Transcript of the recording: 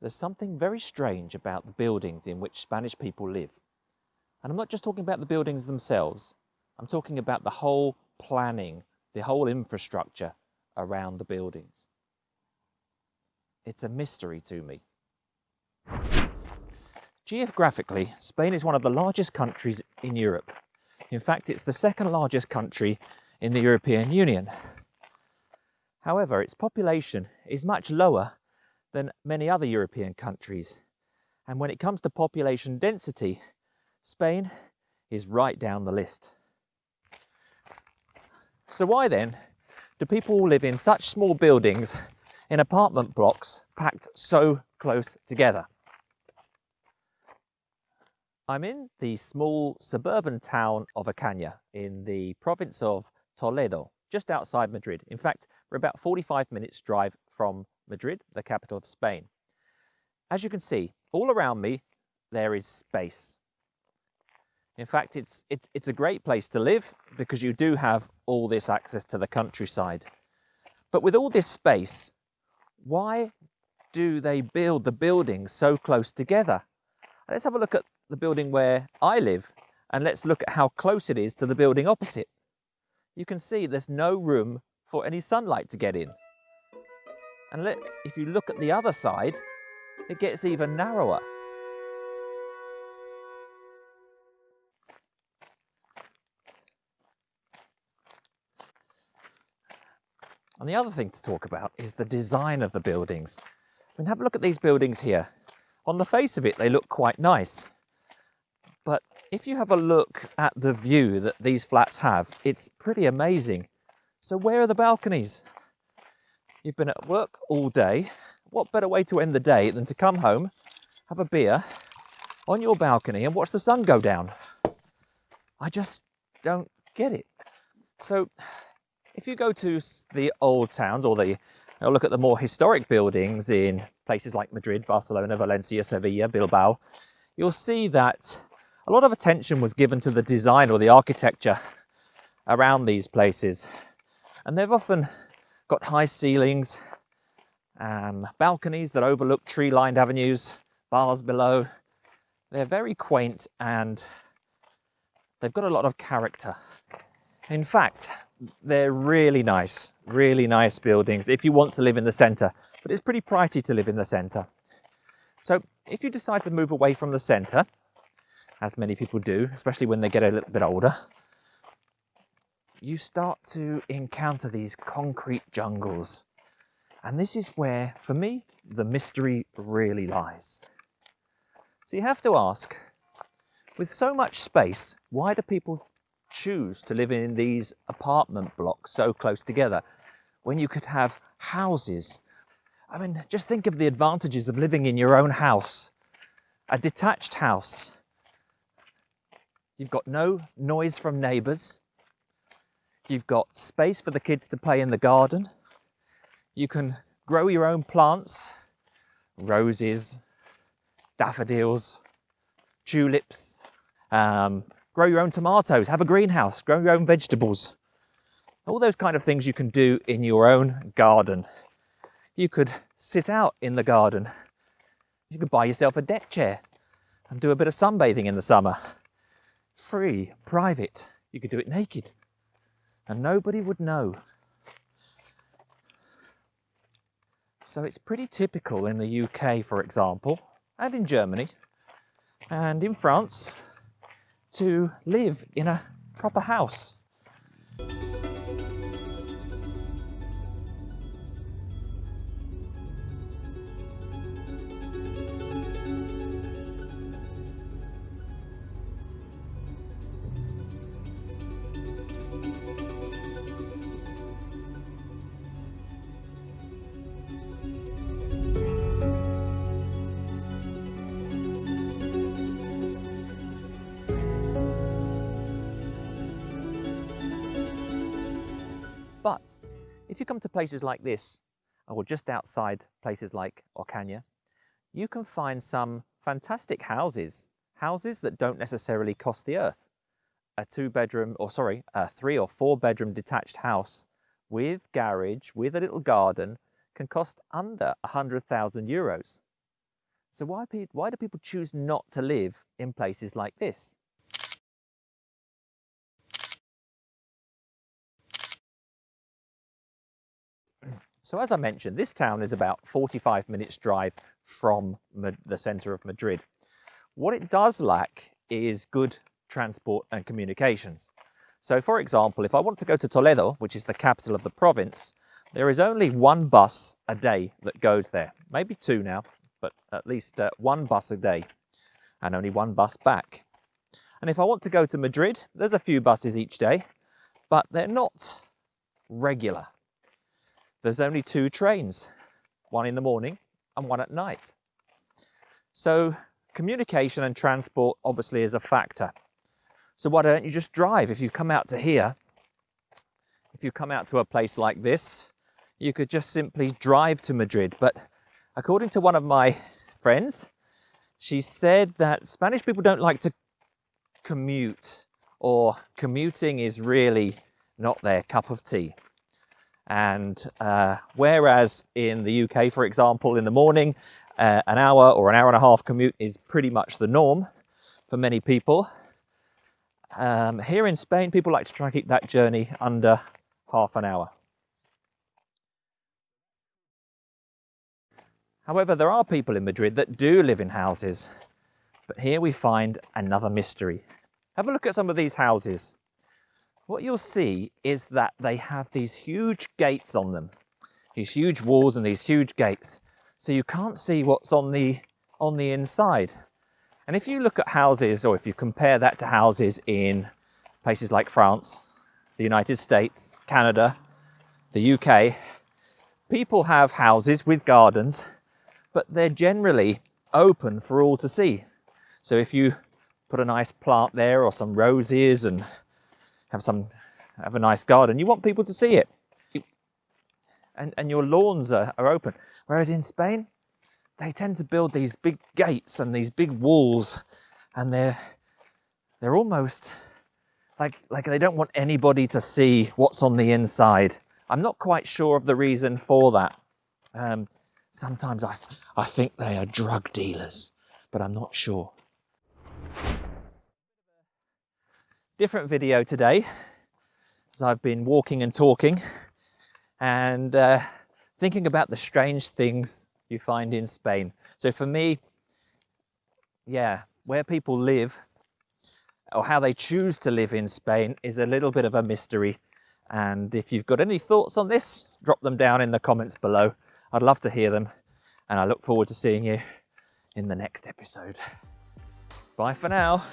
There's something very strange about the buildings in which Spanish people live. And I'm not just talking about the buildings themselves, I'm talking about the whole planning, the whole infrastructure around the buildings. It's a mystery to me. Geographically, Spain is one of the largest countries in Europe. In fact, it's the second largest country in the European Union. However, its population is much lower than many other European countries. And when it comes to population density, Spain is right down the list. So why then do people live in such small buildings in apartment blocks packed so close together? I'm in the small suburban town of Ocaña in the province of Toledo, just outside Madrid. In fact, we're about 45 minutes drive from Madrid, the capital of Spain. As you can see, all around me, there is space. In fact, it's a great place to live because you do have all this access to the countryside. But with all this space, why do they build the buildings so close together? Let's have a look at the building where I live, and let's look at how close it is to the building opposite. You can see there's no room for any sunlight to get in. And if you look at the other side, it gets even narrower. And the other thing to talk about is the design of the buildings. I mean, have a look at these buildings here. On the face of it, they look quite nice. But if you have a look at the view that these flats have, it's pretty amazing. So where are the balconies? You've been at work all day. What better way to end the day than to come home, have a beer on your balcony and watch the sun go down? I just don't get it. So if you go to the old towns or look at the more historic buildings in places like Madrid, Barcelona, Valencia, Sevilla, Bilbao, you'll see that a lot of attention was given to the design or the architecture around these places. And they've often got high ceilings, balconies that overlook tree-lined avenues, bars below. They're very quaint and they've got a lot of character. In fact, they're really nice buildings if you want to live in the centre, but it's pretty pricey to live in the centre. So if you decide to move away from the centre, as many people do, especially when they get a little bit older, you start to encounter these concrete jungles. And this is where, for me, the mystery really lies. So you have to ask, with so much space, why do people choose to live in these apartment blocks so close together when you could have houses? I mean, just think of the advantages of living in your own house, a detached house. You've got no noise from neighbours. You've got space for the kids to play in the garden. You can grow your own plants, roses, daffodils, tulips, grow your own tomatoes, have a greenhouse, grow your own vegetables. All those kind of things you can do in your own garden. You could sit out in the garden. You could buy yourself a deck chair and do a bit of sunbathing in the summer. Free, private. You could do it naked and nobody would know. So it's pretty typical in the UK, for example, and in Germany and in France to live in a proper house. But if you come to places like this, or just outside places like Ocaña, you can find some fantastic houses that don't necessarily cost the earth. A 3 or 4 bedroom detached house with garage, with a little garden, can cost under €100,000. So why do people choose not to live in places like this? So as I mentioned, this town is about 45 minutes drive from the centre of Madrid. What it does lack is good transport and communications. So for example, if I want to go to Toledo, which is the capital of the province, there is only one bus a day that goes there. Maybe two now, but at least one bus a day and only one bus back. And if I want to go to Madrid, there's a few buses each day, but they're not regular. There's only two trains, one in the morning and one at night. So communication and transport obviously is a factor. So why don't you just drive? If you come out to here, if you come out to a place like this, you could just simply drive to Madrid. But according to one of my friends, she said that Spanish people don't like to commute, or commuting is really not their cup of tea. And whereas in the UK, for example, in the morning, an hour or an hour and a half commute is pretty much the norm for many people. Here in Spain, people like to try and keep that journey under half an hour. However, there are people in Madrid that do live in houses, but here we find another mystery. Have a look at some of these houses. What you'll see is that they have these huge gates on them, these huge walls and these huge gates, so you can't see what's on the inside. And if you look at houses, or if you compare that to houses in places like France, the United States, Canada, the UK, people have houses with gardens, but they're generally open for all to see. So if you put a nice plant there or some roses and have a nice garden, you want people to see it. And your lawns are open. Whereas in Spain, they tend to build these big gates and these big walls, and they're almost like they don't want anybody to see what's on the inside. I'm not quite sure of the reason for that. Sometimes I think they are drug dealers, but I'm not sure. Different video today, as I've been walking and talking and thinking about the strange things you find in Spain. So for me, yeah, where people live or how they choose to live in Spain is a little bit of a mystery. And if you've got any thoughts on this, drop them down in the comments below. I'd love to hear them, and I look forward to seeing you in the next episode. Bye for now.